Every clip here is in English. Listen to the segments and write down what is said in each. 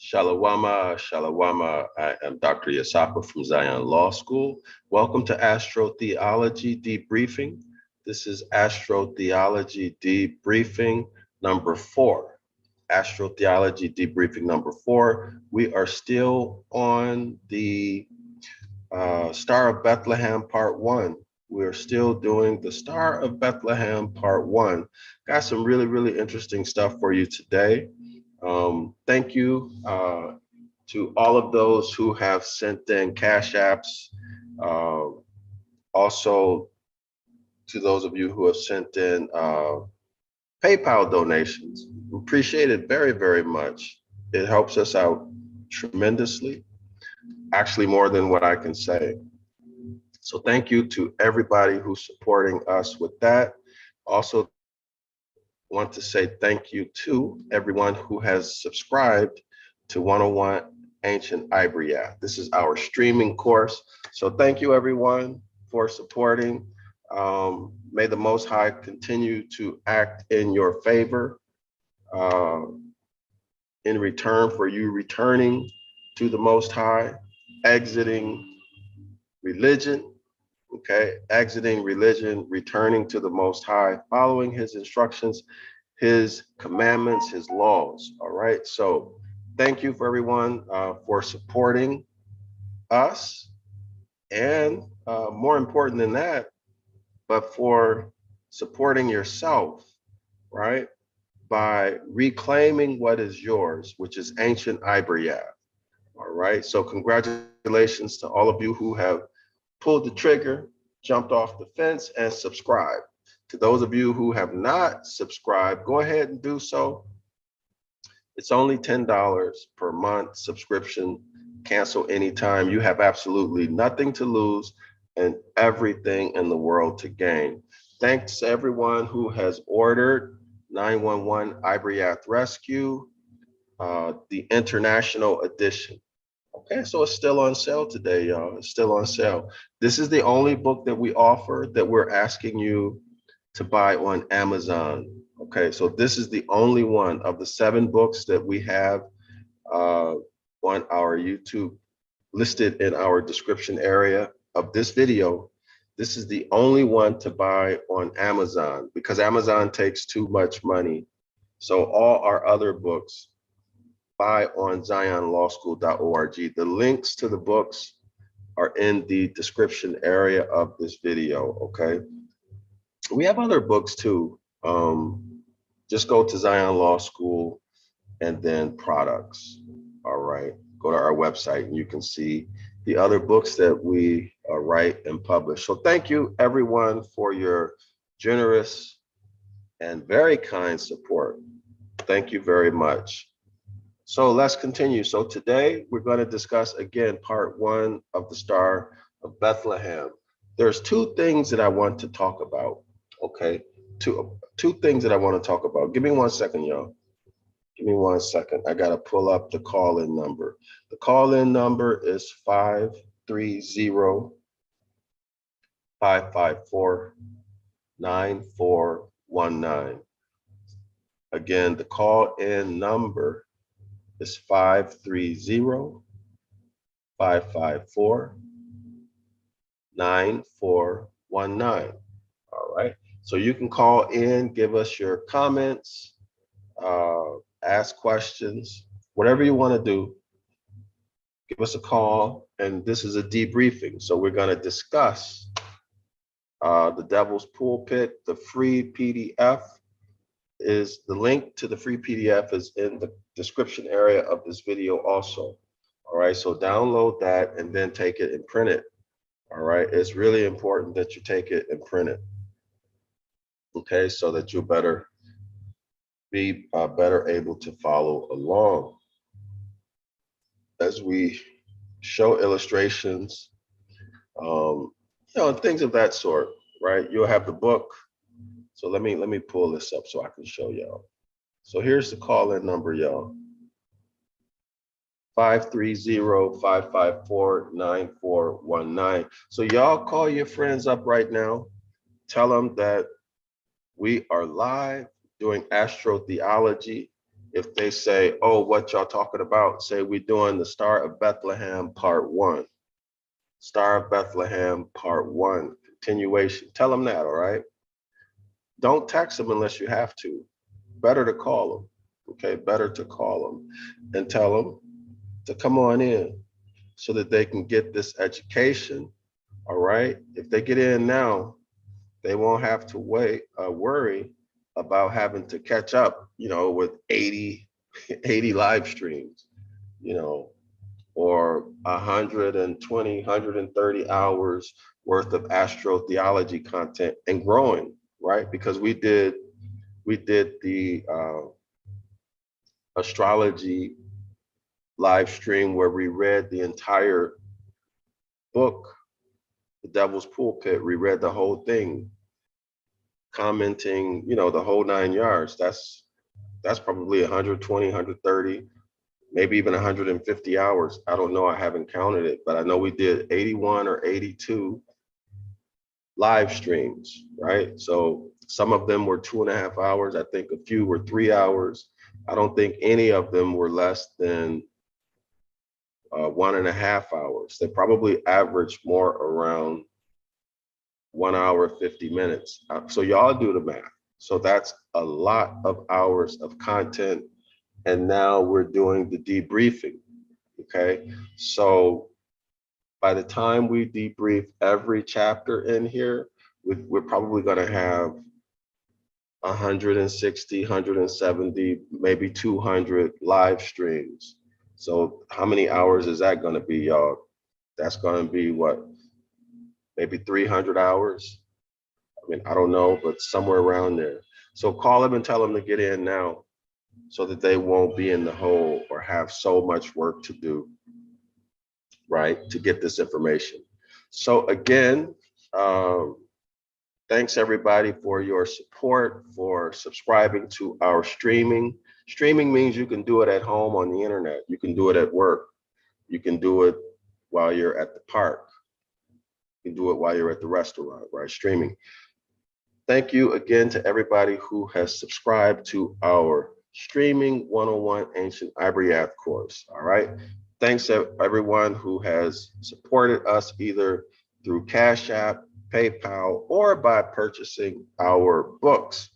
Shalawama, Shalawama. I am DrYasapa from Zion Law School. Welcome to Astrotheology Debriefing. This is Astrotheology Debriefing number 4. Astrotheology Debriefing number 4. We are still on the Star of Bethlehem Part 1. We're still doing the Star of Bethlehem Part 1. Got some really interesting stuff for you today. Thank you to all of those who have sent in Cash Apps. Also to those of you who have sent in PayPal donations. Appreciate it very much. It helps us out tremendously, actually more than what I can say. So thank you to everybody who's supporting us with that. Also want to say thank you to everyone who has subscribed to 101 Ancient Ibaryath. This is our streaming course. So thank you everyone for supporting. May the Most High continue to act in your favor in return for you returning to the Most High, exiting religion, okay? Exiting religion, returning to the Most High, following his instructions, his commandments, his laws, all right? So thank you for everyone for supporting us, and more important than that, but for supporting yourself, right? By reclaiming what is yours, which is Ancient Ibaryath, all right? So congratulations to all of you who have pulled the trigger, jumped off the fence, and subscribed. To those of you who have not subscribed, go ahead and do so. It's only $10 per month subscription. Cancel anytime. You have absolutely nothing to lose and everything in the world to gain. Thanks to everyone who has ordered 911 Ibaryath Rescue, the international edition. Okay, so it's still on sale today, y'all. It's still on sale. This is the only book that we offer that we're asking you to buy on Amazon. Okay, so this is the only one of the 7 books that we have on our YouTube, listed in our description area of this video. This is the only one to buy on Amazon because Amazon takes too much money. So all our other books, buy on zionlawschool.org. The links to the books are in the description area of this video, okay? We have other books too. Just go to Zion Law School and then products, all right? Go to our website and you can see the other books that we write and publish. So thank you everyone for your generous and very kind support. Thank you very much. So let's continue. So today we're going to discuss again part 1 of the Star of Bethlehem. There's 2 things that I want to talk about, okay? Two things that I want to talk about. Give me 1 second, y'all. Give me 1 second. I got to pull up the call-in number. The call-in number is 530-554-9419. Again, the call-in number is 530-554-9419. All right. So you can call in, give us your comments, ask questions, whatever you want to do. Give us a call, and this is a debriefing. So we're going to discuss the Devil's Pulpit. The free PDF is the link to the free PDF is in the description area of this video also. All right, so download that and then take it and print it. All right, it's really important that you take it and print it. Okay, so that you'll be better able to follow along as we show illustrations, and things of that sort, right? You'll have the book. So let me pull this up so I can show y'all. So here's the call-in number, y'all. 530-554-9419. So y'all call your friends up right now. Tell them that we are live doing astrotheology If they say, oh, what y'all talking about? Say we're doing the Star of Bethlehem part 1. Star of Bethlehem part 1, continuation. Tell them that, all right? Don't text them unless you have to. Better to call them, okay? Better to call them and tell them to come on in so that they can get this education, all right? If they get in now, they won't have to worry about having to catch up, with 80 live streams, or 120, 130 hours worth of astrotheology content and growing, right? Because we did the astrology live stream where we read the entire book, The Devil's Pulpit. We read the whole thing, commenting, the whole 9 yards. That's probably 120, 130, maybe even 150 hours. I don't know. I haven't counted it, but I know we did 81 or 82 live streams, right? So some of them were 2.5 hours. I think a few were 3 hours. I don't think any of them were less than 1.5 hours. They probably averaged more around 1 hour, 50 minutes. So y'all do the math. So that's a lot of hours of content. And now we're doing the debriefing, okay? So by the time we debrief every chapter in here, we're probably gonna have 160, 170, maybe 200 live streams. So how many hours is that gonna be, y'all? That's gonna be what? Maybe 300 hours? I mean, I don't know, but somewhere around there. So call them and tell them to get in now so that they won't be in the hole or have so much work to do, right, to get this information. So again, thanks everybody for your support, for subscribing to our streaming. Streaming means you can do it at home on the internet. You can do it at work. You can do it while you're at the park. You can do it while you're at the restaurant, right? Streaming. Thank you again to everybody who has subscribed to our Streaming 101 Ancient Ibaryath course, all right? Thanks to everyone who has supported us either through Cash App, PayPal, or by purchasing our books.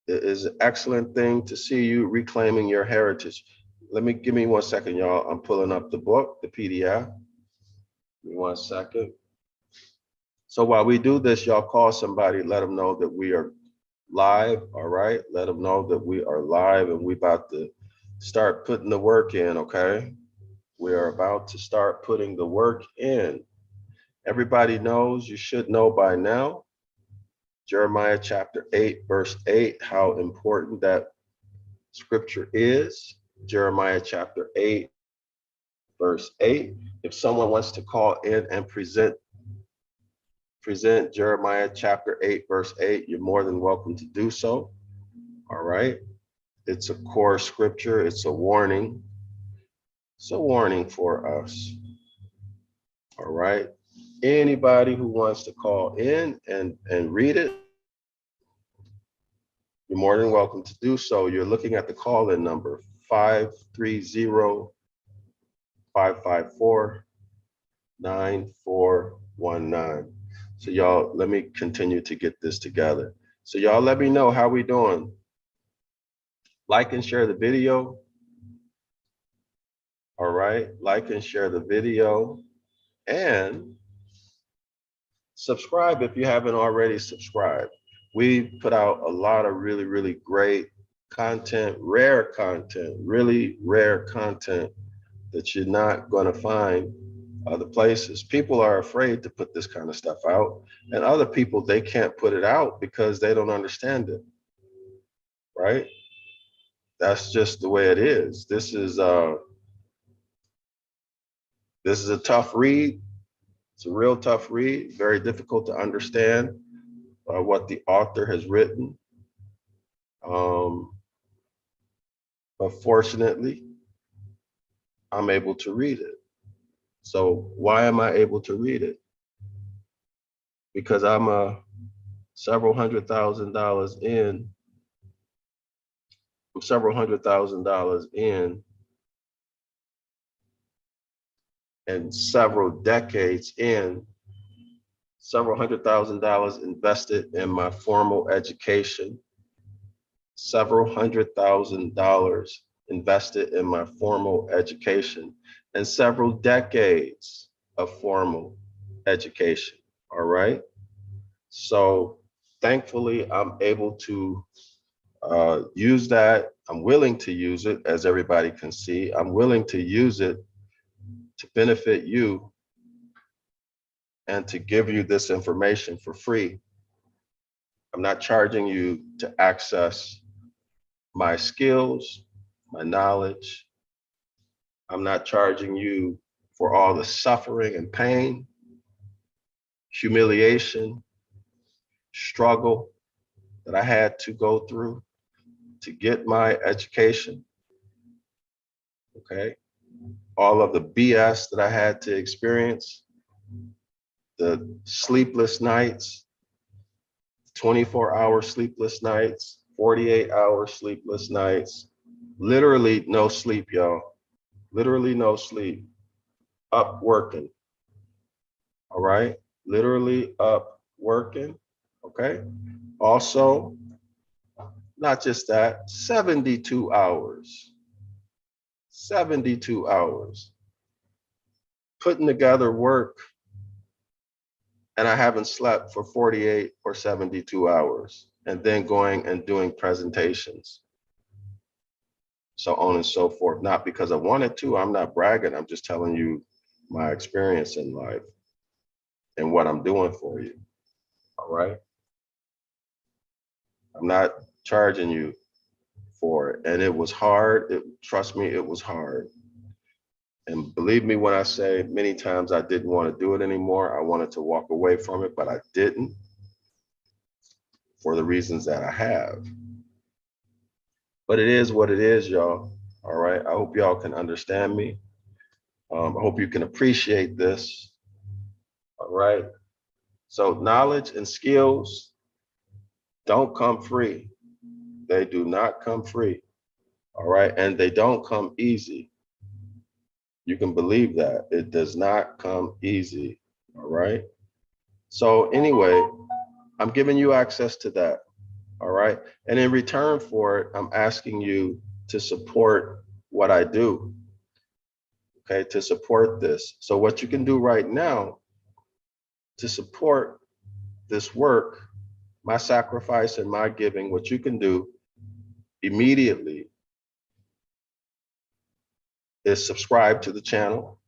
It is an excellent thing to see you reclaiming your heritage. Give me 1 second, y'all. I'm pulling up the book, the PDF. Give me 1 second. So while we do this, y'all call somebody, let them know that we are live, all right? Let them know that we are live and we about to start putting the work in, okay? We are about to start putting the work in. Everybody knows, you should know by now, Jeremiah chapter 8, verse 8, how important that scripture is. Jeremiah chapter 8, verse 8. If someone wants to call in and present Jeremiah chapter 8, verse 8, you're more than welcome to do so. All right. It's a core scripture. It's a warning. It's a warning for us. All right. Anybody who wants to call in and read it, you're more than welcome to do so. You're looking at the call-in number 530-554-9419. So y'all, let me continue to get this together. So y'all let me know how we doing. Like and share the video. All right, like and share the video and subscribe if you haven't already subscribed. We put out a lot of really, really great content, really rare content that you're not gonna find other places. People are afraid to put this kind of stuff out, and other people, they can't put it out because they don't understand it, right? That's just the way it is. This is a tough read. It's a real tough read, very difficult to understand what the author has written. But fortunately, I'm able to read it. So why am I able to read it? Because I'm several $100,000 in several $100,000 in, and several decades in, several $100,000 invested in my formal education, several $100,000 invested in my formal education, and several decades of formal education. All right. So thankfully, I'm able to use that. I'm willing to use it, as everybody can see. I'm willing to use it to benefit you and to give you this information for free. I'm not charging you to access my skills, my knowledge. I'm not charging you for all the suffering and pain, humiliation, struggle that I had to go through to get my education. Okay. All of the BS that I had to experience, the sleepless nights, 24-hour sleepless nights, 48-hour sleepless nights, literally no sleep, y'all. Literally no sleep, up working. All right. Literally up working. Okay. Also, not just that, 72 hours. 72 hours. Putting together work, and I haven't slept for 48 or 72 hours, and then going and doing presentations, so on and so forth. Not because I wanted to, I'm not bragging, I'm just telling you my experience in life and what I'm doing for you. All right. I'm not charging you for it. And it was hard. Trust me, it was hard. And believe me when I say many times I didn't want to do it anymore. I wanted to walk away from it, but I didn't, for the reasons that I have. But it is what it is, y'all. All right. I hope y'all can understand me. I hope you can appreciate this. All right. So knowledge and skills don't come free. They do not come free. All right. And they don't come easy. You can believe that. It does not come easy. All right. So anyway, I'm giving you access to that. All right. And in return for it, I'm asking you to support what I do. Okay. To support this. So what you can do right now to support this work, my sacrifice and my giving, what you can do immediately is subscribe to the channel,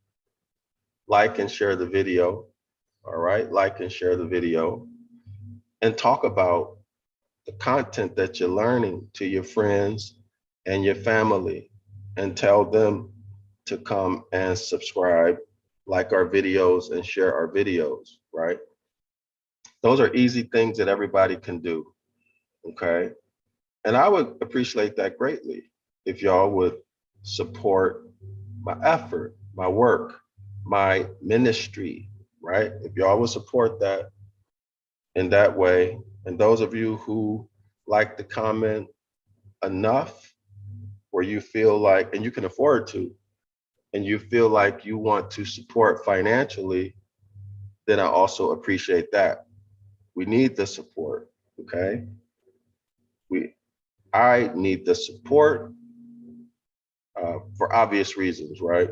like and share the video. All right. Like and share the video, and talk about the content that you're learning to your friends and your family, and tell them to come and subscribe, like our videos, and share our videos, right? Those are easy things that everybody can do, okay? And I would appreciate that greatly if y'all would support my effort, my work, my ministry, right? If y'all would support that in that way. And those of you who like to comment enough where you feel like, and you can afford to, and you feel like you want to support financially, then I also appreciate that. We need the support, okay? I need the support for obvious reasons, right?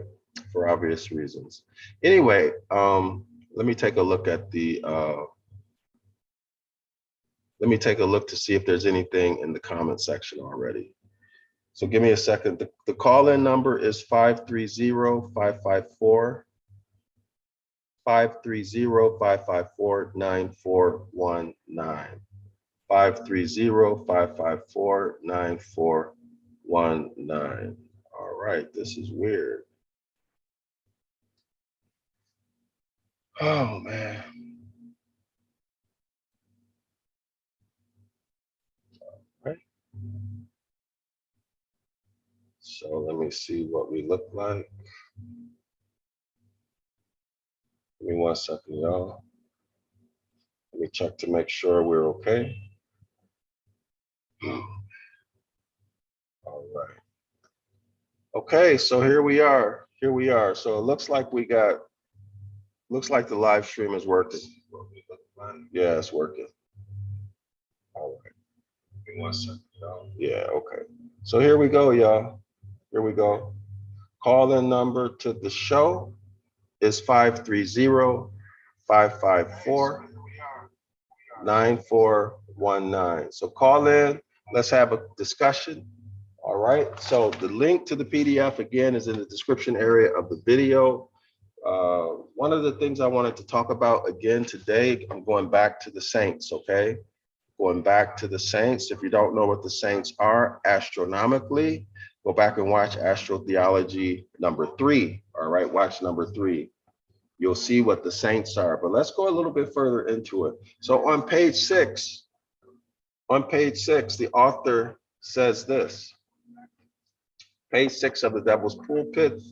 For obvious reasons. Anyway, let me take a look at the, let me take a look to see if there's anything in the comment section already. So give me a second. The call-in number is 530-554. 530-554-9419. 530-554-9419. All right, this is weird. Oh man. All right. So let me see what we look like. Give me 1 second, y'all. Let me check to make sure we're okay. All Okay, so here we are. Here we are. So it looks like looks like the live stream is working. Yeah, it's working. All right. Give me 1 second. Yeah, okay. So here we go, y'all. Here we go. Call-in number to the show is 530-554-9419. So call in. Let's have a discussion. All right. So the link to the PDF again is in the description area of the video. One of the things I wanted to talk about again today, I'm going back to the saints, okay? Going back to the saints. If you don't know what the saints are astronomically, go back and watch Astrotheology number 3. All right, watch number 3. You'll see what the saints are. But let's go a little bit further into it. So on page 6, the author says this. Page 6 of the Devil's Pulpit,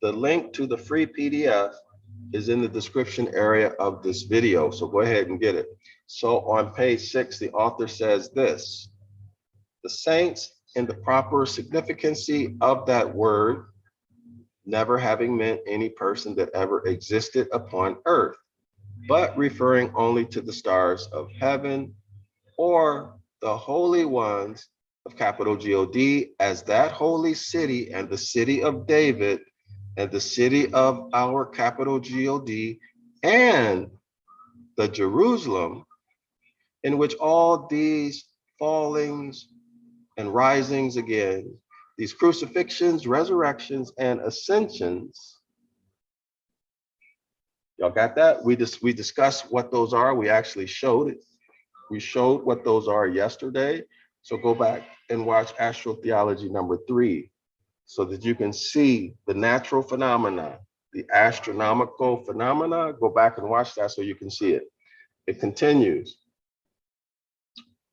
the link to the free PDF is in the description area of this video. So go ahead and get it. So on page 6, the author says this: the saints in the proper significance of that word, never having meant any person that ever existed upon earth, but referring only to the stars of heaven or the holy ones of capital God as that holy city and the city of David and the city of our capital God and the Jerusalem in which all these fallings and risings again, these crucifixions, resurrections, and ascensions. Y'all got that? We discussed what those are. We actually showed it. We showed what those are yesterday. So go back and watch Astrotheology number 3 so that you can see the natural phenomena, the astronomical phenomena. Go back and watch that so you can see it. It continues.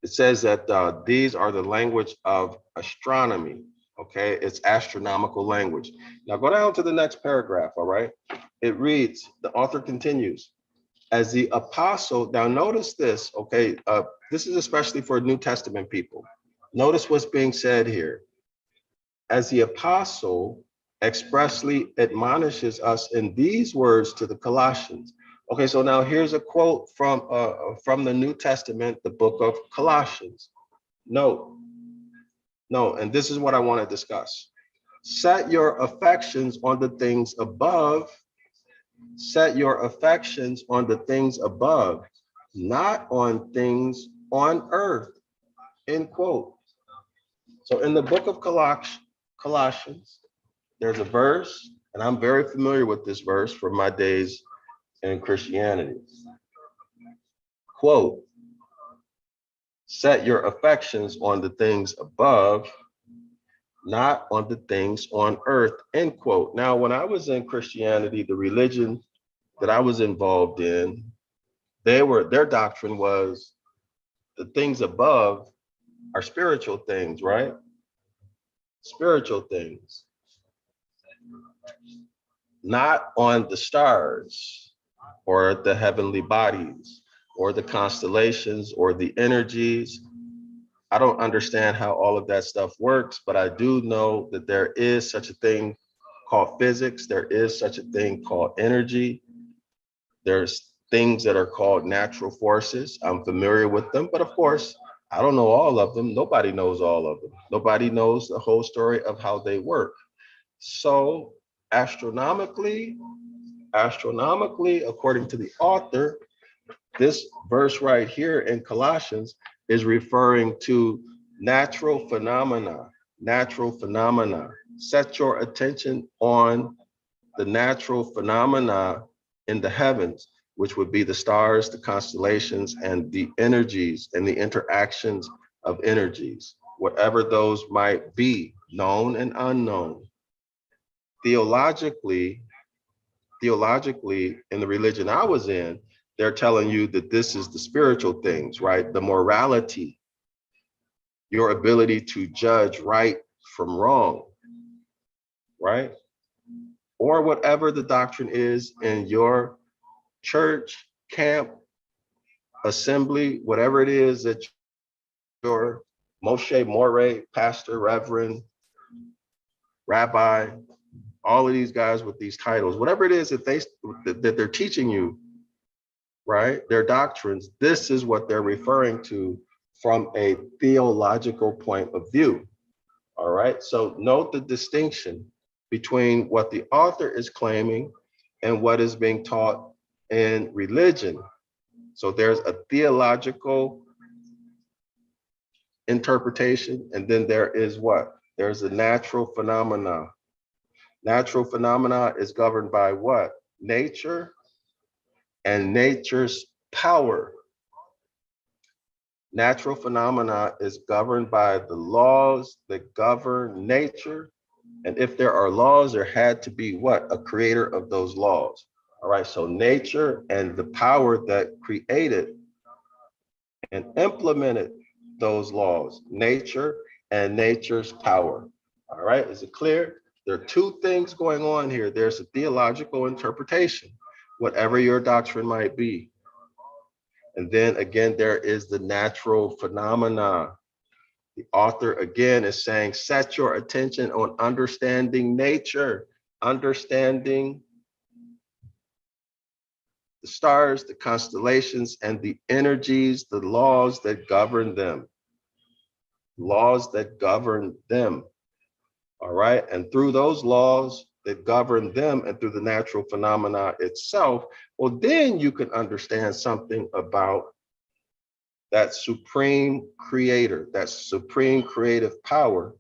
It says that these are the language of astronomy. Okay, it's astronomical language. Now go down to the next paragraph, all right? It reads, the author continues, as the apostle, now notice this, okay? This is especially for New Testament people. Notice what's being said here. As the apostle expressly admonishes us in these words to the Colossians. Okay, so now here's a quote from the New Testament, the book of Colossians. No, and this is what I want to discuss. Set your affections on the things above. Set your affections on the things above, not on things on earth, end quote. So in the book of Colossians, there's a verse, and I'm very familiar with this verse from my days in Christianity. Quote, set your affections on the things above, not on the things on earth, end quote. Now, when I was in Christianity, the religion that I was involved in, their doctrine was the things above are spiritual things, right? Spiritual things. Not on the stars or the heavenly bodies or the constellations or the energies. I don't understand how all of that stuff works, but I do know that there is such a thing called physics. There is such a thing called energy. There's things that are called natural forces. I'm familiar with them, but of course, I don't know all of them. Nobody knows all of them. Nobody knows the whole story of how they work. So astronomically, according to the author, this verse right here in Colossians is referring to natural phenomena. Set your attention on the natural phenomena in the heavens, which would be the stars, the constellations, and the energies and the interactions of energies, whatever those might be, known and unknown. Theologically, in the religion I was in, they're telling you that this is the spiritual things, right? The morality, your ability to judge right from wrong, right? Or whatever the doctrine is in your church, camp, assembly, whatever it is that you're Moshe Moreh, pastor, reverend, rabbi, all of these guys with these titles, whatever it is that they're teaching you, right? Their doctrines, this is what they're referring to from a theological point of view. All right. So note the distinction between what the author is claiming and what is being taught in religion. So there's a theological interpretation, and then there is what? There's a natural phenomena. Natural phenomena is governed by what? Nature and nature's power. Natural phenomena is governed by the laws that govern nature. And if there are laws, there had to be what? A creator of those laws. All right, so nature and the power that created and implemented those laws, nature and nature's power. All right, is it clear? There are two things going on here. There's a theological interpretation, whatever your doctrine might be. And then again, there is the natural phenomena. The author again is saying, set your attention on understanding nature, understanding the stars, the constellations, and the energies, the laws that govern them. Laws that govern them. All right. And through those laws that govern them and through the natural phenomena itself, well, then you can understand something about that supreme creator, that supreme creative power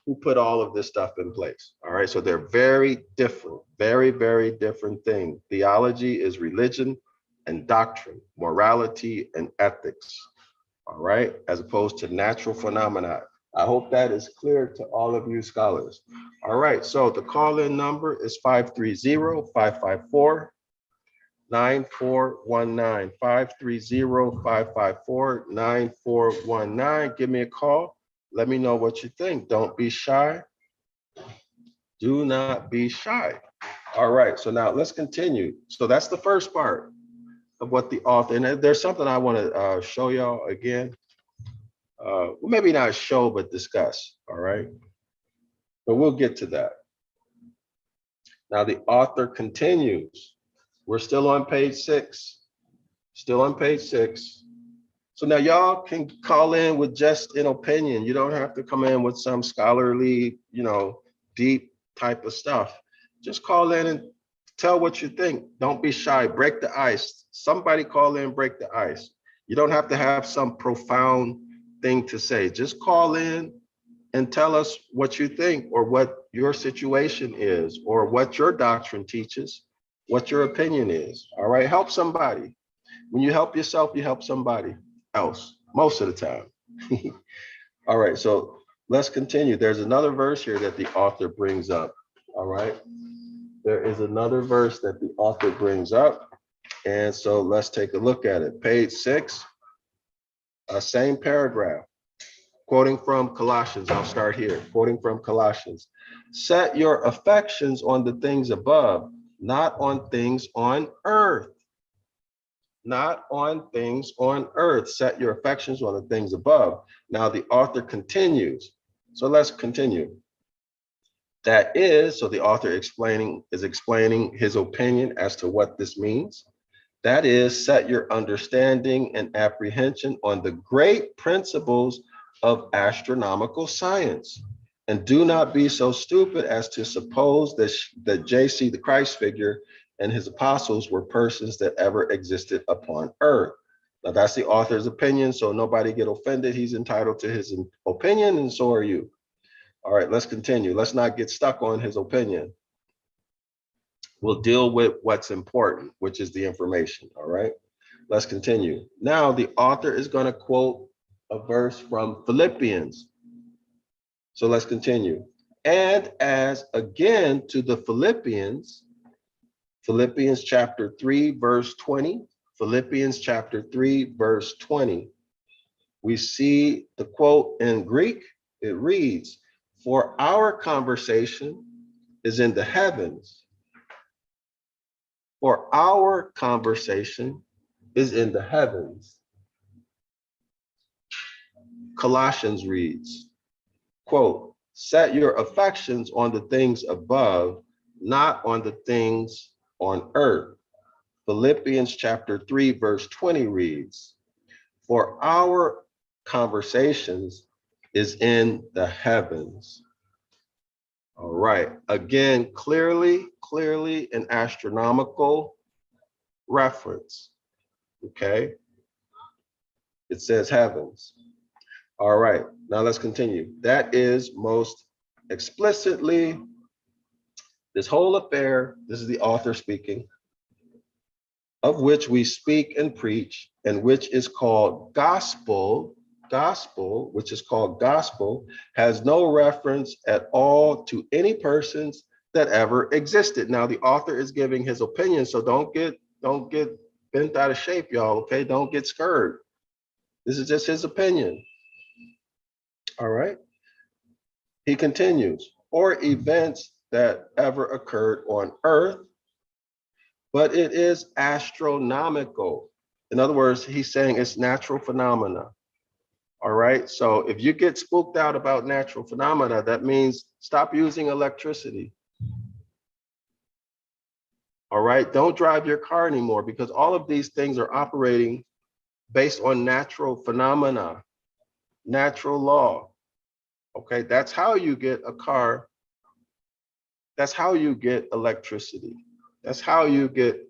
who put all of this stuff in place. All right. So they're very different, very, very different things. Theology is religion and doctrine, morality and ethics. All right. As opposed to natural phenomena. I hope that is clear to all of you scholars. All right. So the call-in number is 530-554-9419, 530-554-9419. Give me a call. Let me know what you think. Don't be shy. Do not be shy. All right. So now let's continue. So that's the first part of what the author, and there's something I want to show y'all again. Well, maybe not show, but discuss. All right. But we'll get to that. Now the author continues. We're still on page 6. Still on page 6. So now y'all can call in with just an opinion. You don't have to come in with some scholarly, deep type of stuff. Just call in and tell what you think. Don't be shy. Break the ice. Somebody call in, break the ice. You don't have to have some profound thing to say. Just call in and tell us what you think or what your situation is or what your doctrine teaches, what your opinion is. All right, help somebody. When you help yourself, you help somebody else most of the time. All right, so let's continue. There's another verse here that the author brings up. All right, there is another verse that the author brings up. And so let's take a look at it. Page 6, same paragraph. Quoting from Colossians, I'll start here. Quoting from Colossians. Set your affections on the things above, not on things on earth. Not on things on earth. Set your affections on the things above. Now the author continues. So let's continue. That is, so the author is explaining his opinion as to what this means. That is, set your understanding and apprehension on the great principles of astronomical science. And do not be so stupid as to suppose that JC, the Christ figure, and his apostles were persons that ever existed upon earth. Now that's the author's opinion, so nobody get offended. He's entitled to his opinion, and so are you. All right, let's continue. Let's not get stuck on his opinion. We'll deal with what's important, which is the information. All right, let's continue. Now the author is going to quote a verse from Philippians. So let's continue. And as again to the Philippians chapter 3, verse 20, Philippians chapter 3, verse 20, we see the quote in Greek. It reads, for our conversation is in the heavens. For our conversation is in the heavens. Colossians reads, quote, set your affections on the things above, not on the things on earth. Philippians chapter 3, verse 20 reads, for our conversations is in the heavens. All right, again, clearly an astronomical reference, okay? It says heavens. All right, now let's continue. That is most explicitly, this whole affair, this is the author speaking, of which we speak and preach, and which is called gospel, which is called gospel, has no reference at all to any persons that ever existed. Now the author is giving his opinion, so don't get bent out of shape, y'all, okay? Don't get scared. This is just his opinion. All right. He continues, or events that ever occurred on earth, but it is astronomical. In other words, he's saying it's natural phenomena. All right. So if you get spooked out about natural phenomena, that means stop using electricity. All right. Don't drive your car anymore, because all of these things are operating based on natural phenomena, natural law. Okay, that's how you get a car. That's how you get electricity. That's how you get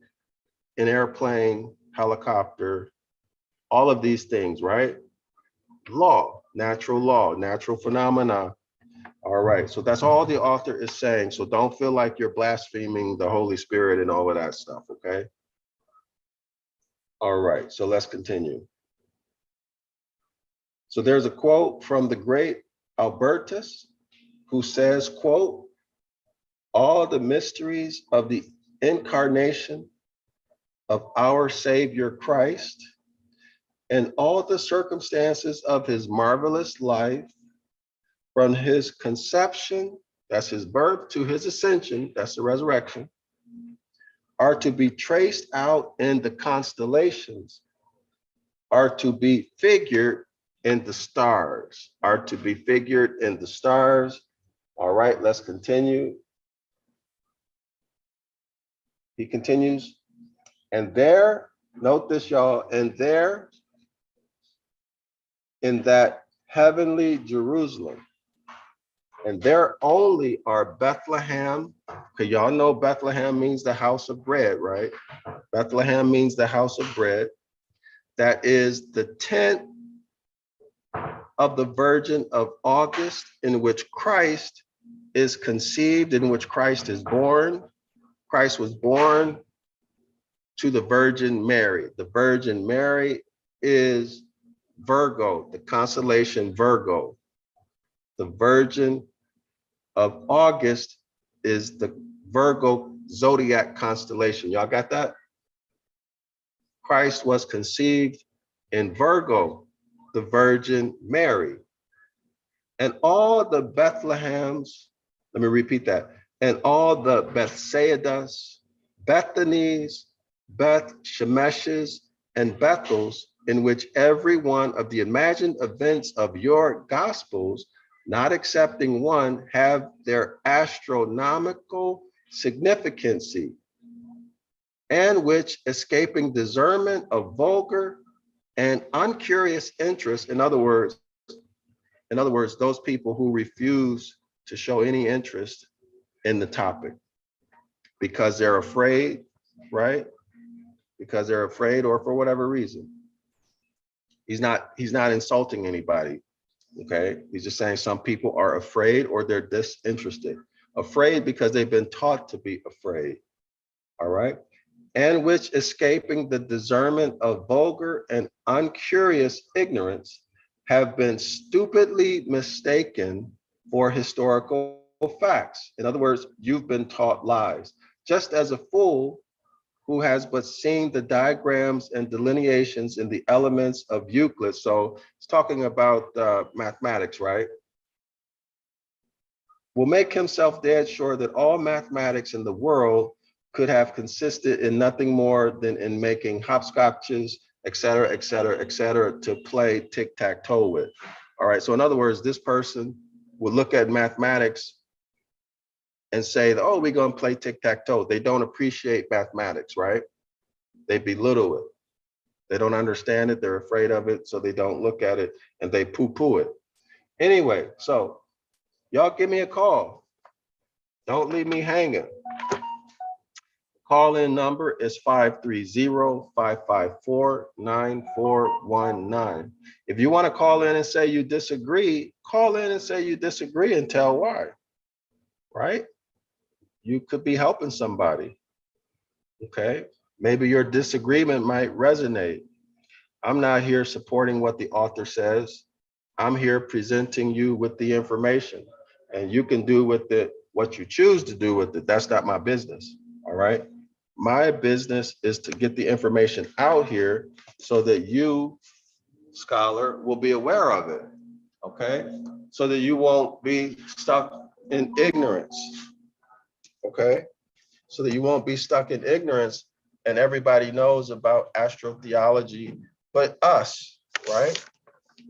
an airplane, helicopter, all of these things, right? Law, natural phenomena. All right, so that's all the author is saying. So don't feel like you're blaspheming the Holy Spirit and all of that stuff, okay? All right, so let's continue. So there's a quote from the great Albertus, who says, quote, all the mysteries of the incarnation of our Savior Christ and all the circumstances of his marvelous life from his conception, that's his birth, to his ascension, that's the resurrection, are to be traced out in the constellations, are to be figured in the stars, are to be figured in the stars. All right, let's continue. He continues, and there, note this, y'all, and there, in that heavenly Jerusalem, and there only are Bethlehem, because y'all know Bethlehem means the house of bread, right? Bethlehem means the house of bread. That is the tent of the Virgin of August, in which Christ is conceived, in which Christ is born. Christ was born to the Virgin Mary. The Virgin Mary is Virgo, the constellation Virgo. The Virgin of August is the Virgo zodiac constellation. Y'all got that? Christ was conceived in Virgo, the Virgin Mary. And all the Bethlehems, let me repeat that, and all the Bethsaidas, Bethanys, Beth Shemeshes, and Bethels, in which every one of the imagined events of your gospels, not excepting one, have their astronomical significancy, and which, escaping discernment of vulgar and uncurious interest, in other words, those people who refuse to show any interest in the topic because they're afraid, right? Because they're afraid, or for whatever reason. He's not insulting anybody, okay? He's just saying some people are afraid or they're disinterested. Afraid because they've been taught to be afraid, all right? And which, escaping the discernment of vulgar and uncurious ignorance, have been stupidly mistaken for historical facts. In other words, you've been taught lies. Just as a fool who has but seen the diagrams and delineations in the elements of Euclid. So it's talking about mathematics, right? Will make himself dead sure that all mathematics in the world could have consisted in nothing more than in making hopscotches, et cetera, to play tic-tac-toe with. All right, so in other words, this person would look at mathematics and say, oh, we're going to play tic-tac-toe. They don't appreciate mathematics, right? They belittle it. They don't understand it. They're afraid of it, so they don't look at it, and they poo-poo it. Anyway, so y'all give me a call. Don't leave me hanging. Call-in number is 530-554-9419. If you want to call in and say you disagree, call in and say you disagree and tell why, right? You could be helping somebody, okay? Maybe your disagreement might resonate. I'm not here supporting what the author says. I'm here presenting you with the information, and you can do with it what you choose to do with it. That's not my business, all right? My business is to get the information out here so that you, scholar, will be aware of it, okay? So that you won't be stuck in ignorance, okay? So that you won't be stuck in ignorance and everybody knows about astrotheology but us, right?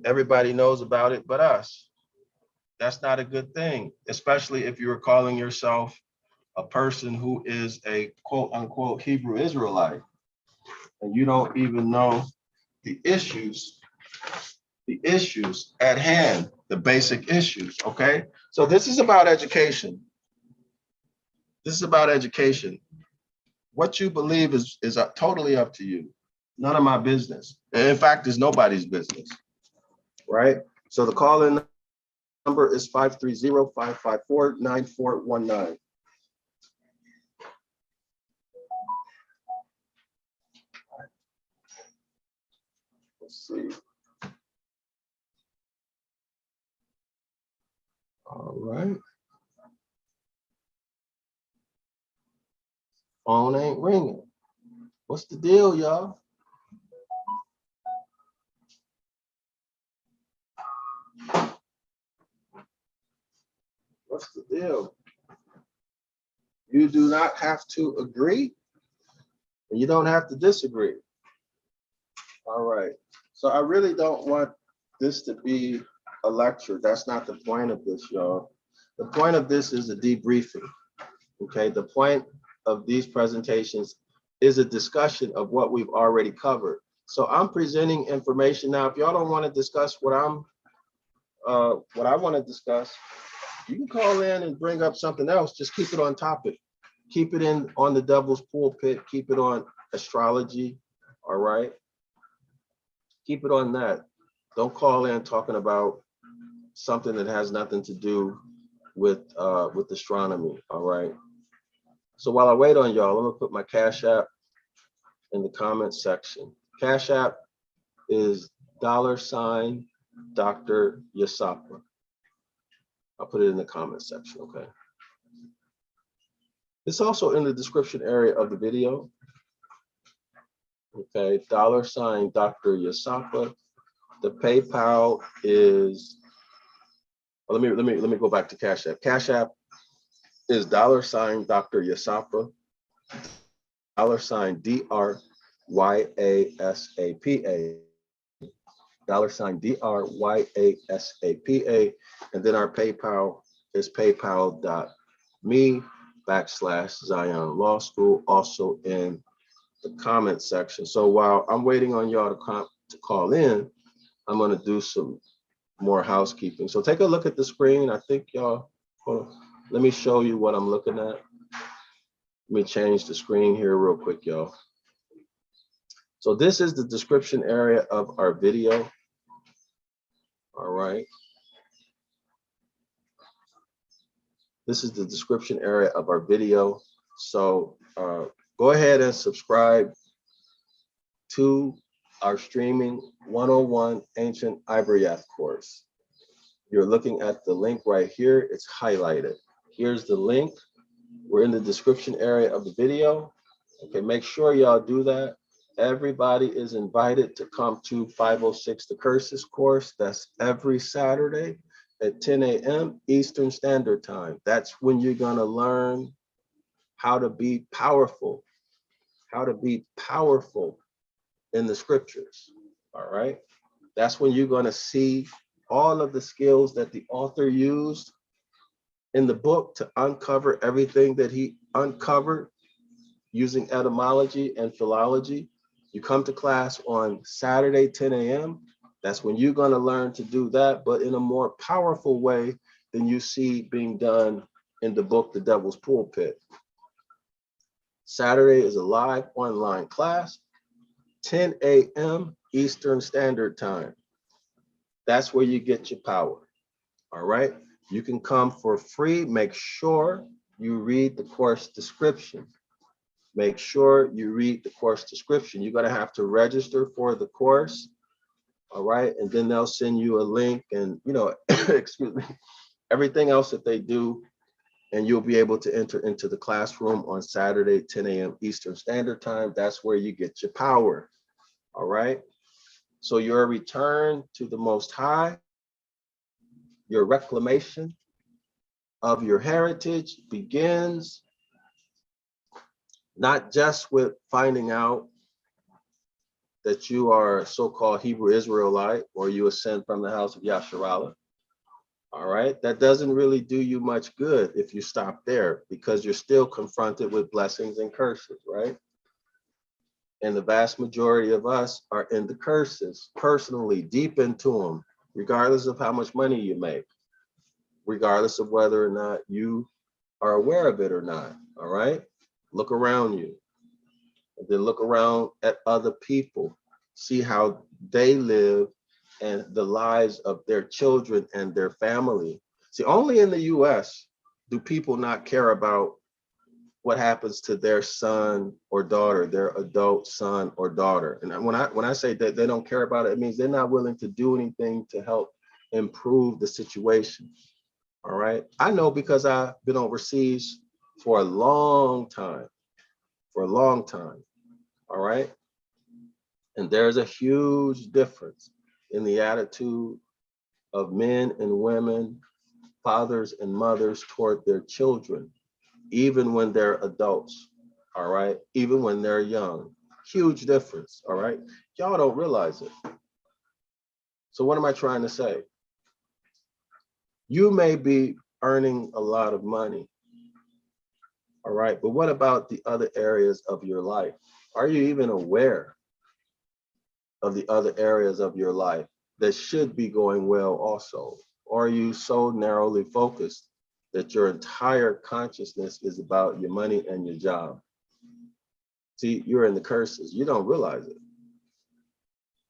Everybody knows about it but us. That's not a good thing, especially if you're calling yourself a person who is a quote unquote Hebrew Israelite, and you don't even know the issues at hand, the basic issues, okay? So this is about education. This is about education. What you believe is totally up to you. None of my business. And in fact, it's nobody's business, right? So the call-in number is 530-554-9419. Let's see. All right. Phone ain't ringing. What's the deal, y'all? What's the deal? You do not have to agree, and you don't have to disagree. All right. So I really don't want this to be a lecture. That's not the point of this, y'all. The point of this is a debriefing. Okay. The point of these presentations is a discussion of what we've already covered. So I'm presenting information now. If y'all don't want to discuss what I want to discuss, you can call in and bring up something else. Just keep it on topic. Keep it on the devil's pulpit. Keep it on astrology. All right. Keep it on that. Don't call in talking about something that has nothing to do with astronomy. All right. So while I wait on y'all, I'm gonna put my Cash App in the comment section. Cash App is $Dr. Yasapa. I'll put it in the comment section, okay? It's also in the description area of the video. Okay, $Dr. Yasapa. The PayPal is, let me go back to Cash App. Cash App is $Dr. Yasapa, $DrYasapa, $DrYasapa, and then our PayPal is paypal.me/Zion Law School, also in the comment section. So while I'm waiting on y'all to call in, I'm gonna do some more housekeeping. So take a look at the screen. I think y'all, hold on. Let me show you what I'm looking at. Let me change the screen here real quick, y'all. So this is the description area of our video. All right. This is the description area of our video. So go ahead and subscribe to our streaming 101 Ancient Ibaryath course. You're looking at the link right here. It's highlighted. Here's the link. We're in the description area of the video. Okay, make sure y'all do that. Everybody is invited to come to 506 The Curses course. That's every Saturday at 10 a.m. Eastern Standard Time. That's when you're gonna learn how to be powerful in the scriptures, all right? That's when you're gonna see all of the skills that the author used in the book to uncover everything that he uncovered using etymology and philology. You come to class on Saturday, 10 a.m. That's when you're going to learn to do that, but in a more powerful way than you see being done in the book, The Devil's Pulpit. Saturday is a live online class, 10 a.m. Eastern Standard Time. That's where you get your power. All right. You can come for free. Make sure you read the course description. Make sure you read the course description. You're going to have to register for the course. All right. And then they'll send you a link and, excuse me, everything else that they do. And you'll be able to enter into the classroom on Saturday, 10 a.m. Eastern Standard Time. That's where you get your power. All right. So your return to the Most High, your reclamation of your heritage begins not just with finding out that you are a so-called Hebrew Israelite or you ascend from the house of Yasharallah. All right, that doesn't really do you much good if you stop there, because you're still confronted with blessings and curses, right? And the vast majority of us are in the curses personally, deep into them, regardless of how much money you make, regardless of whether or not you are aware of it or not. All right, look around you, and then look around at other people, see how they live and the lives of their children and their family. See, only in the US do people not care about what happens to their son or daughter, their adult son or daughter. And when I say that they don't care about it, it means they're not willing to do anything to help improve the situation. All right. I know, because I've been overseas for a long time, All right. And there's a huge difference in the attitude of men and women, fathers and mothers toward their children, even when they're adults. All right. Even when they're young. Huge difference. All right. Y'all don't realize it. So what am I trying to say? You may be earning a lot of money. All right. But what about the other areas of your life? Are you even aware of the other areas of your life that should be going well also? Or are you so narrowly focused that your entire consciousness is about your money and your job? See, you're in the curses. You don't realize it.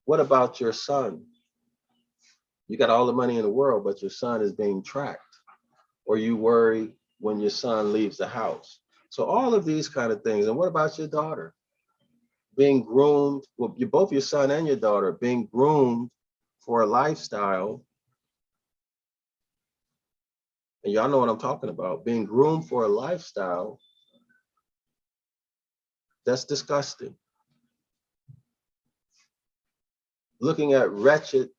What about your son? You got all the money in the world, but your son is being tracked. Or you worry when your son leaves the house. So all of these kind of things. And what about your daughter? Being groomed, well, both your son and your daughter being groomed for a lifestyle. And y'all know what I'm talking about, being groomed for a lifestyle that's disgusting. Looking at wretched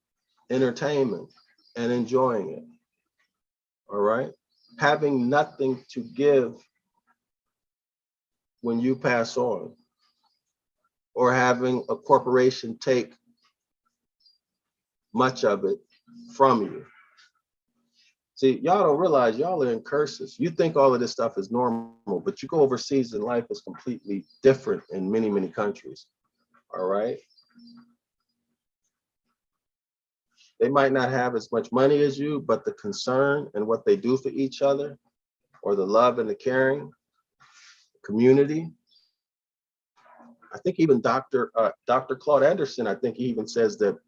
entertainment and enjoying it. All right. Having nothing to give when you pass on, or having a corporation take much of it from you. See, y'all don't realize y'all are in curses. You think all of this stuff is normal, but you go overseas and life is completely different in many, many countries. All right. They might not have as much money as you, but the concern and what they do for each other, or the love and the caring, community. I think even Dr. Claude Anderson, I think he even says that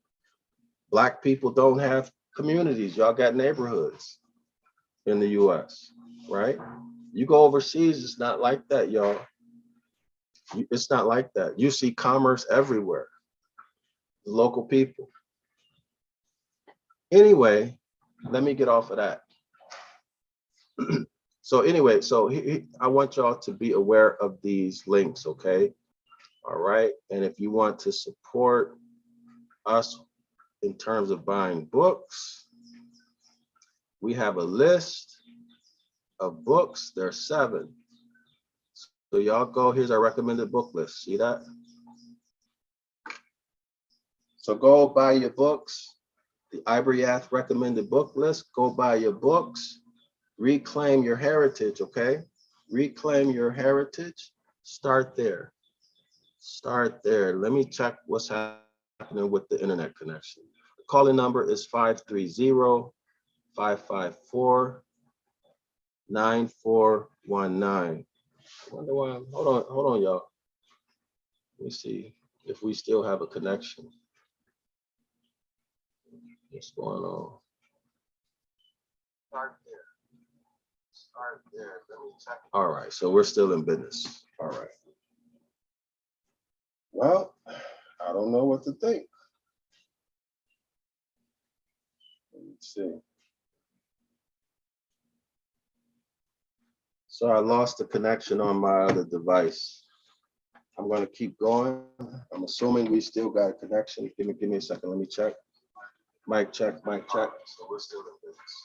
Black people don't have communities. Y'all got neighborhoods in the US, right? You go overseas, it's not like that, y'all. It's not like that. You see commerce everywhere, the local people. Anyway, let me get off of that. So anyway, I want y'all to be aware of these links, okay? All right, and if you want to support us in terms of buying books, we have a list of books. There are 7. So y'all go, here's our recommended book list. See that? So go buy your books. The Ibaryath recommended book list. Go buy your books. Reclaim your heritage, okay? Reclaim your heritage. Start there. Start there. Let me check what's happening with the internet connection. The calling number is 530-554-9419. I wonder why. Hold on, y'all. Let me see if we still have a connection. What's going on? Start there. Start there. Let me check. All right, so we're still in business. All right. Well, I don't know what to think. Let me see. So I lost the connection on my other device. I'm going to keep going. I'm assuming we still got a connection. Give me a second. Let me check. Mic check, mic check. So we're still in business.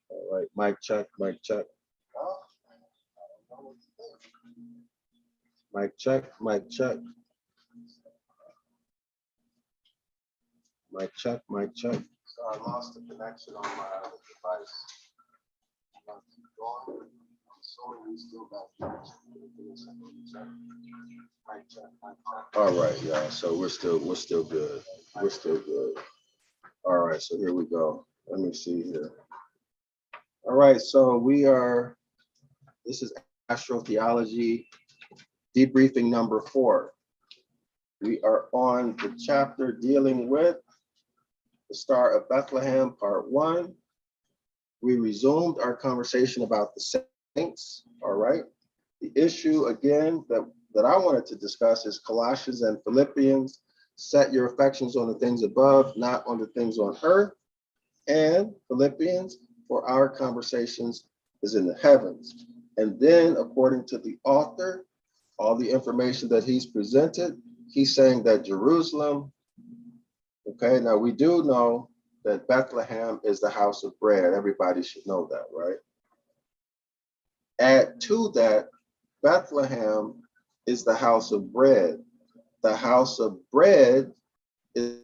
All right, mic check, mic check. Mic check, mic check. Mic check, mic check. So I lost the connection on my other device. I'm going to keep going. I'm assuming we still got connection. Mic check, mic check. All right, y'all. So we're still good. We're still good. All right, so here we go. Let me see here. All right, so this is Astrotheology, debriefing number 4. We are on the chapter dealing with the Star of Bethlehem, part 1. We resumed our conversation about the saints, all right? The issue, again, that I wanted to discuss is Colossians and Philippians. Set your affections on the things above, not on the things on earth. And Philippians, for our conversations, is in the heavens. And then, according to the author, all the information that he's presented, he's saying that Jerusalem, okay, now we do know that Bethlehem is the house of bread. Everybody should know that, right? Add to that, Bethlehem is the house of bread. The house of bread is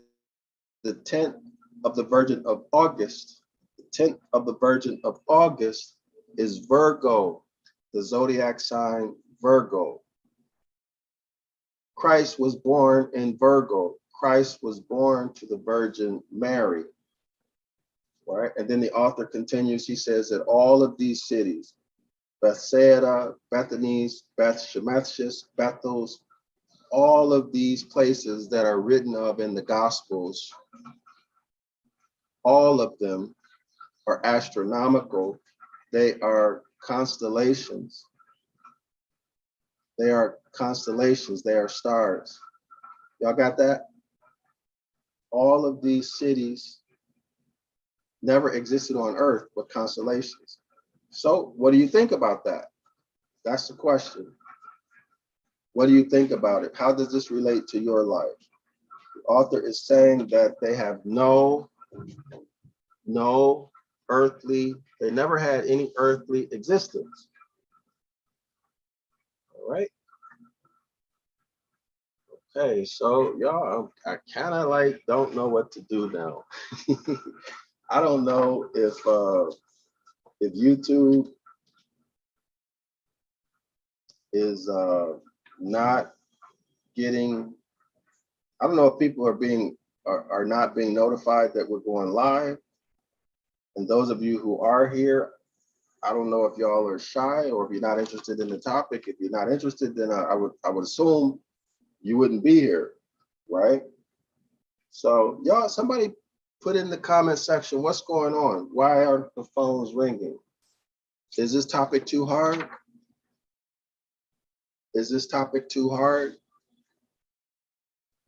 the tent of the Virgin of August. The tent of the Virgin of August is Virgo, the zodiac sign Virgo. Christ was born in Virgo. Christ was born to the Virgin Mary. Right? And then the author continues, he says that all of these cities, Bethsaida, Bethany's, Beth-Shemesh, Bethel's, all of these places that are written of in the Gospels, all of them are astronomical. They are constellations. They are constellations. They are stars. Y'all got that? All of these cities never existed on Earth, but constellations. So what do you think about that? That's the question. What do you think about it? How does this relate to your life? The author is saying that they have no earthly, they never had any earthly existence. All right. Okay, so y'all, I kind of like don't know what to do now. I don't know if YouTube is not getting, I don't know if people are not being notified that we're going live. And those of you who are here, I don't know if y'all are shy or if you're not interested in the topic. If you're not interested, then I would assume you wouldn't be here, right? So y'all, somebody put in the comment section, what's going on? Why aren't the phones ringing? Is this topic too hard? Is this topic too hard?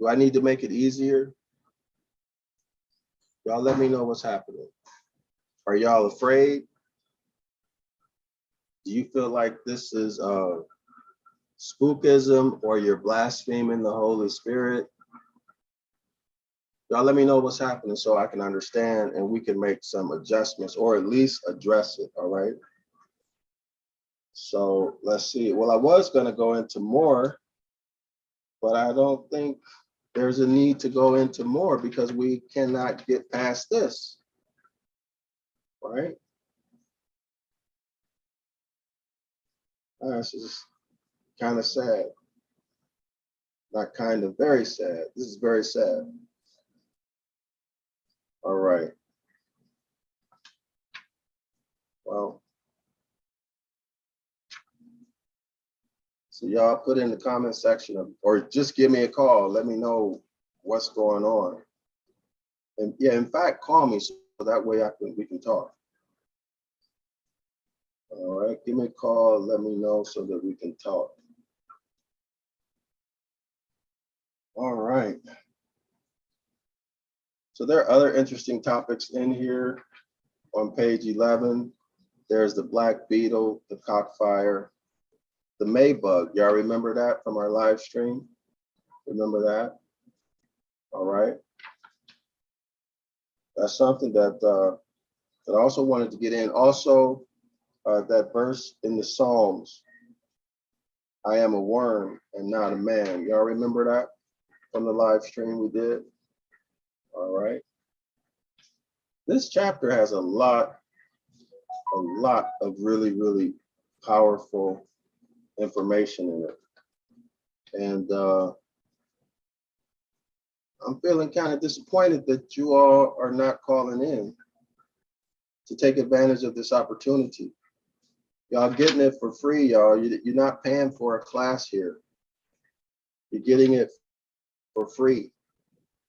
Do I need to make it easier? Y'all let me know what's happening. Are y'all afraid? Do you feel like this is spookism or you're blaspheming the Holy Spirit? Y'all let me know what's happening so I can understand and we can make some adjustments or at least address it, all right? So let's see. Well, I was gonna go into more, but I don't think there's a need to go into more because we cannot get past this, right? This is kind of sad. Not kind of, very sad. This is very sad. All right. Well, so y'all put in the comment section or just give me a call. Let me know what's going on. And yeah, in fact, call me so that way we can talk. All right, give me a call. Let me know so that we can talk. All right. So there are other interesting topics in here. On page 11, there's the black beetle, the cockfire, the Maybug. Y'all remember that from our live stream? Remember that? All right. That's something that I also wanted to get in. Also, that verse in the Psalms, I am a worm and not a man. Y'all remember that from the live stream we did? All right. This chapter has a lot of really, really powerful information in it. And I'm feeling kind of disappointed that you all are not calling in to take advantage of this opportunity. Y'all getting it for free, y'all. You're not paying for a class here. You're getting it for free,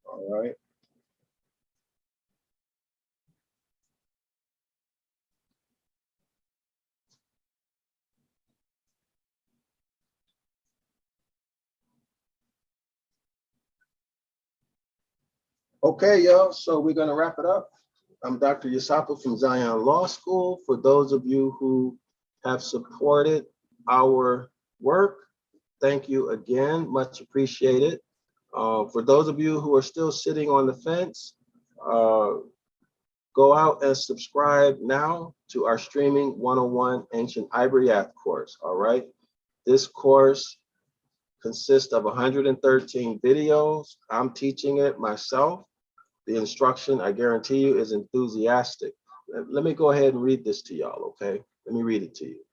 all right? Okay, y'all, so we're gonna wrap it up. I'm Dr. DrYasapa from Zion Law School. For those of you who have supported our work, thank you again, much appreciated. For those of you who are still sitting on the fence, go out and subscribe now to our Streaming 101 Ancient Ibaryath course, all right? This course consists of 113 videos. I'm teaching it myself. The instruction, I guarantee you, is enthusiastic. Let me go ahead and read this to y'all, okay? Let me read it to you.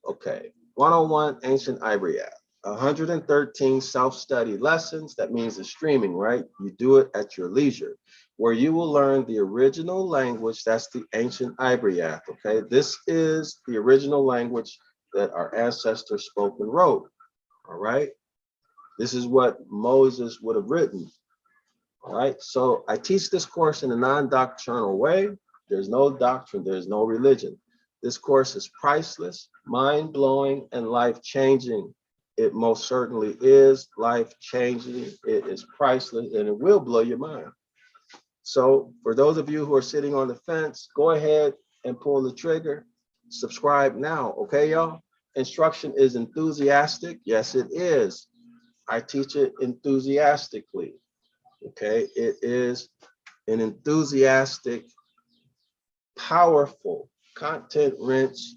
Okay, 101 Ancient Ibaryath, 113 self-study lessons. That means the streaming, right? You do it at your leisure, where you will learn the original language. That's the Ancient Ibaryath, okay? This is the original language that our ancestors spoke and wrote, all right? This is what Moses would have written. All right, so I teach this course in a non-doctrinal way. There's no doctrine, there's no religion. This course is priceless, mind-blowing, and life-changing. It most certainly is life-changing. It is priceless, and it will blow your mind. So for those of you who are sitting on the fence, go ahead and pull the trigger. Subscribe now, okay, y'all? Instruction is enthusiastic. Yes, it is. I teach it enthusiastically. Okay, it is an enthusiastic, powerful, content-rich,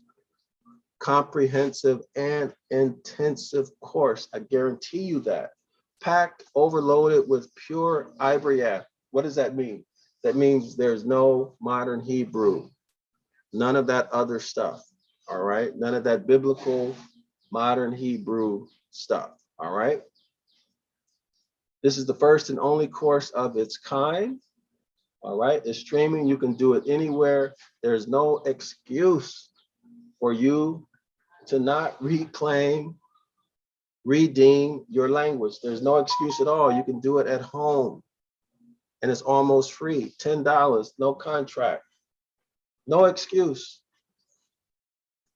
comprehensive, and intensive course. I guarantee you that. Packed, overloaded with pure Ibaryath. What does that mean? That means there's no modern Hebrew, none of that other stuff, all right? None of that biblical, modern Hebrew stuff, all right? This is the first and only course of its kind. All right, it's streaming. You can do it anywhere. There's no excuse for you to not reclaim, redeem your language. There's no excuse at all. You can do it at home. And it's almost free, $10, no contract. No excuse.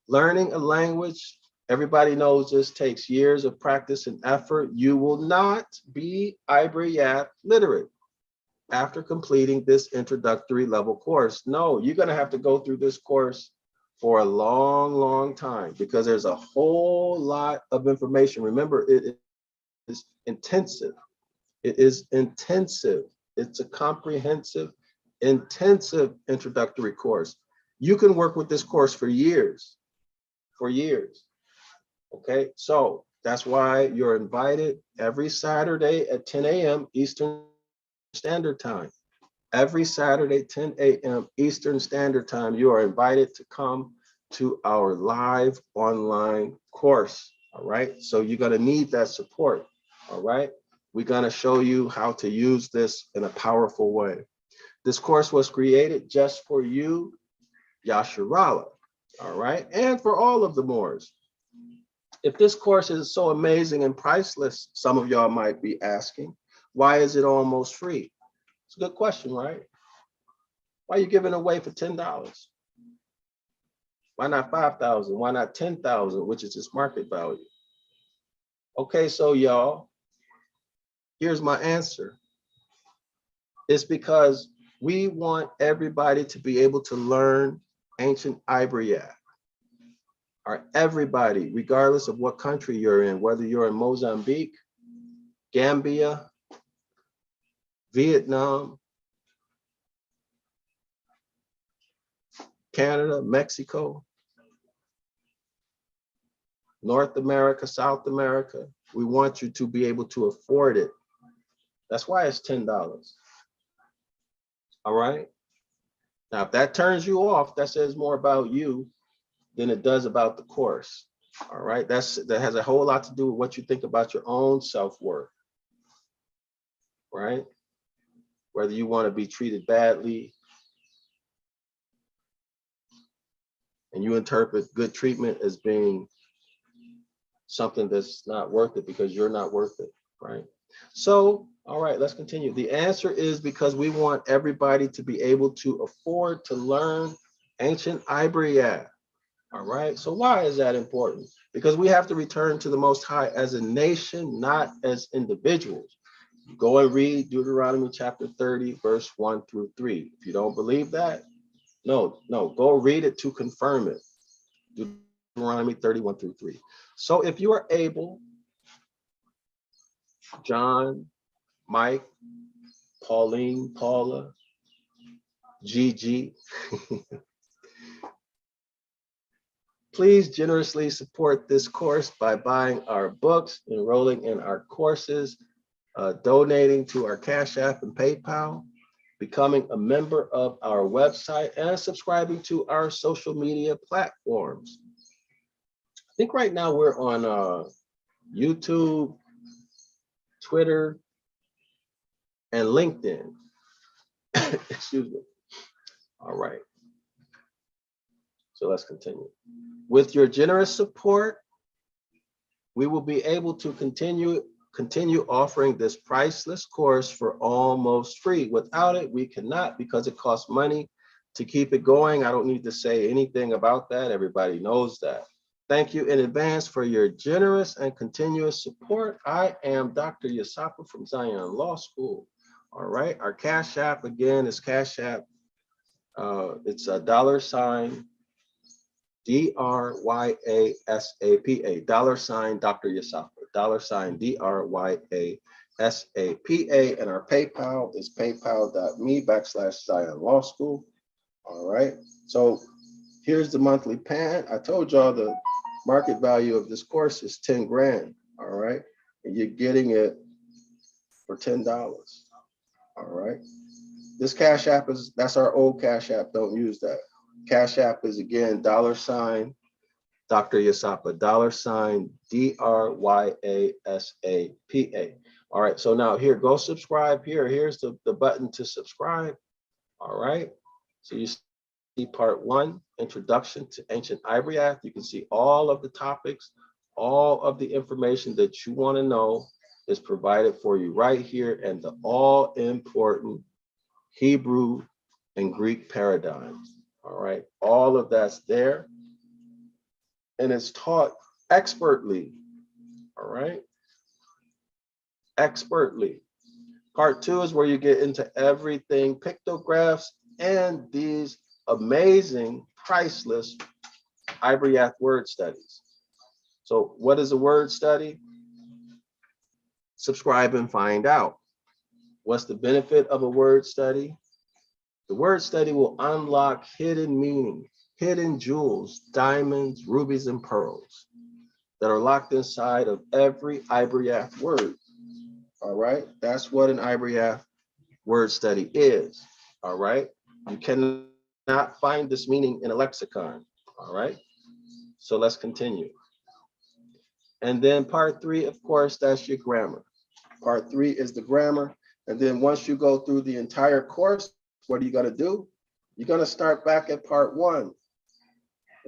Learning a language, everybody knows this takes years of practice and effort. You will not be Ibaryath literate after completing this introductory level course. No, you're gonna have to go through this course for a long, long time because there's a whole lot of information. Remember, it is intensive. It is intensive. It's a comprehensive, intensive introductory course. You can work with this course for years. Okay, so That's why you're invited every Saturday at 10 a.m. Eastern Standard Time. Every Saturday, 10 a.m. Eastern Standard Time, you are invited to come to our live online course. All right. So you're going to need that support. All right. We're going to show you how to use this in a powerful way. This course was created just for you, Yasharala. All right. And for all of the Moors. If this course is so amazing and priceless, some of y'all might be asking, why is it almost free? It's a good question, right? Why are you giving away for $10? Why not 5,000? Why not 10,000, which is its market value? Okay, so y'all, here's my answer. It's because we want everybody to be able to learn Ancient Ibaryath. Or everybody, regardless of what country you're in, whether you're in Mozambique, Gambia, Vietnam, Canada, Mexico, North America, South America, we want you to be able to afford it. That's why it's $10. All right. Now, if that turns you off, that says more about you than it does about the course. All right. That has a whole lot to do with what you think about your own self-worth. Right. Whether you want to be treated badly and you interpret good treatment as being something that's not worth it because you're not worth it. Right. So, all right, let's continue. The answer is because we want everybody to be able to afford to learn Ancient Ibaryath. All right, so why is that important? Because we have to return to the Most High as a nation, not as individuals. Go and read Deuteronomy chapter 30, verse 1 through 3. If you don't believe that, no, go read it to confirm it. Deuteronomy 31 through 3. So if you are able, John, Mike, Pauline, Paula, Gigi, please generously support this course by buying our books, enrolling in our courses, donating to our Cash App and PayPal, becoming a member of our website, and subscribing to our social media platforms. I think right now we're on YouTube, Twitter, and LinkedIn. Excuse me. All right. So let's continue. With your generous support, we will be able to continue offering this priceless course for almost free. Without it, we cannot, because it costs money to keep it going. I don't need to say anything about that. Everybody knows that. Thank you in advance for your generous and continuous support. I am Dr. Yasapa from Zion Law School. All right, our Cash App again is Cash App. It's a $sign DrYasapa, Dr. Yasapa, $sign DrYasapa, and our PayPal is paypal.me/Zion Law School. All right, so here's the monthly pan. I told y'all the market value of this course is 10 grand. All right, and you're getting it for $10. All right, this Cash App that's our old Cash App. Don't use that. Cash App is again $sign Dr. Yasapa, $sign DrYasapa. All right, so now here, go subscribe here. Here's the button to subscribe. All right, so you see part 1, Introduction to Ancient Ibaryath. You can see all of the topics, all of the information that you want to know is provided for you right here, and the all important Hebrew and Greek paradigms. All right, all of that's there, and it's taught expertly. All right, expertly. Part 2 is where you get into everything, pictographs, and these amazing, priceless Ibaryath word studies. So what is a word study? Subscribe and find out. What's the benefit of a word study? The word study will unlock hidden meaning, hidden jewels, diamonds, rubies, and pearls. that are locked inside of every Ibaryath word. All right, that's what an Ibaryath word study is. All right, you cannot find this meaning in a lexicon. All right, so let's continue. And then part 3, of course, that's your grammar. Part 3 is the grammar. And then once you go through the entire course, what are you going to do? You're going to start back at part 1.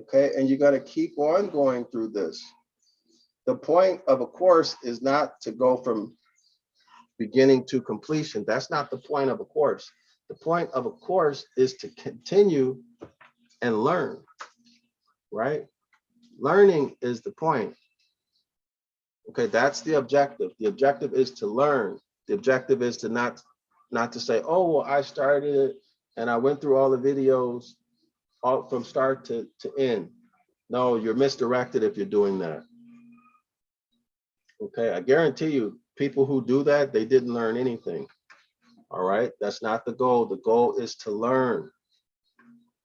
Okay, and you're going to keep on going through this. The point of a course is not to go from beginning to completion. That's not the point of a course. The point of a course is to continue and learn, right? Learning is the point. Okay, that's the objective. The objective is to learn. The objective is to not to say, oh, well, I started it and I went through all the videos all from start to end. No, you're misdirected if you're doing that. Okay, I guarantee you, people who do that, they didn't learn anything. All right, that's not the goal. The goal is to learn.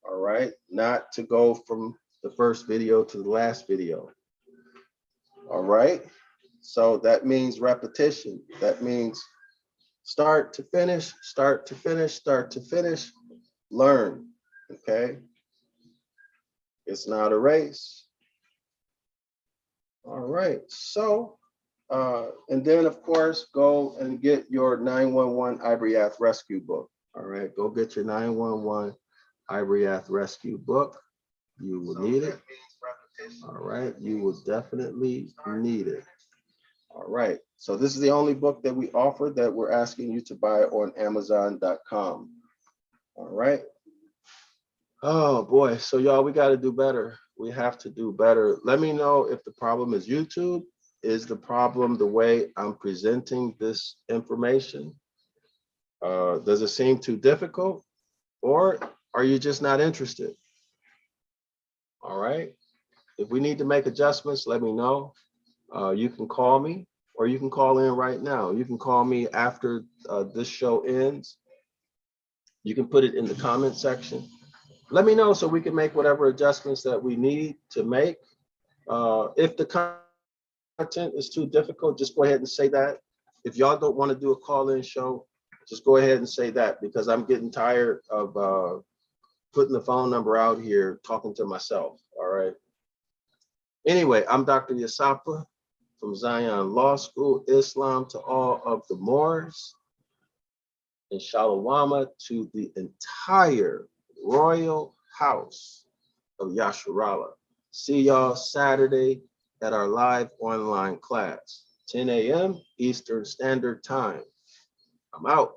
All right, not to go from the first video to the last video. All right, so that means repetition. That means start to finish, start to finish, start to finish, learn. Okay, it's not a race. All right, so and then of course go and get your 911 Ibaryath rescue book. All right, go get your 911 Ibaryath rescue book. You will need it. All right, you will definitely need it. All right, so this is the only book that we offer that we're asking you to buy on Amazon.com. All right. Oh boy, so y'all, we got to do better. We have to do better. Let me know if the problem is YouTube. Is the problem the way I'm presenting this information? Does it seem too difficult? Or are you just not interested? All right. If we need to make adjustments, let me know. You can call me or you can call in right now. You can call me after this show ends. You can put it in the comment section. Let me know so we can make whatever adjustments that we need to make. If the content is too difficult, just go ahead and say that. If y'all don't want to do a call-in show, just go ahead and say that, because I'm getting tired of putting the phone number out here talking to myself. All right. Anyway, I'm Dr. Yasapa from Zion Law School. Islam to all of the Moors, and Shalawama to the entire royal house of Yasharallah. See y'all Saturday at our live online class, 10 a.m. Eastern Standard Time. I'm out.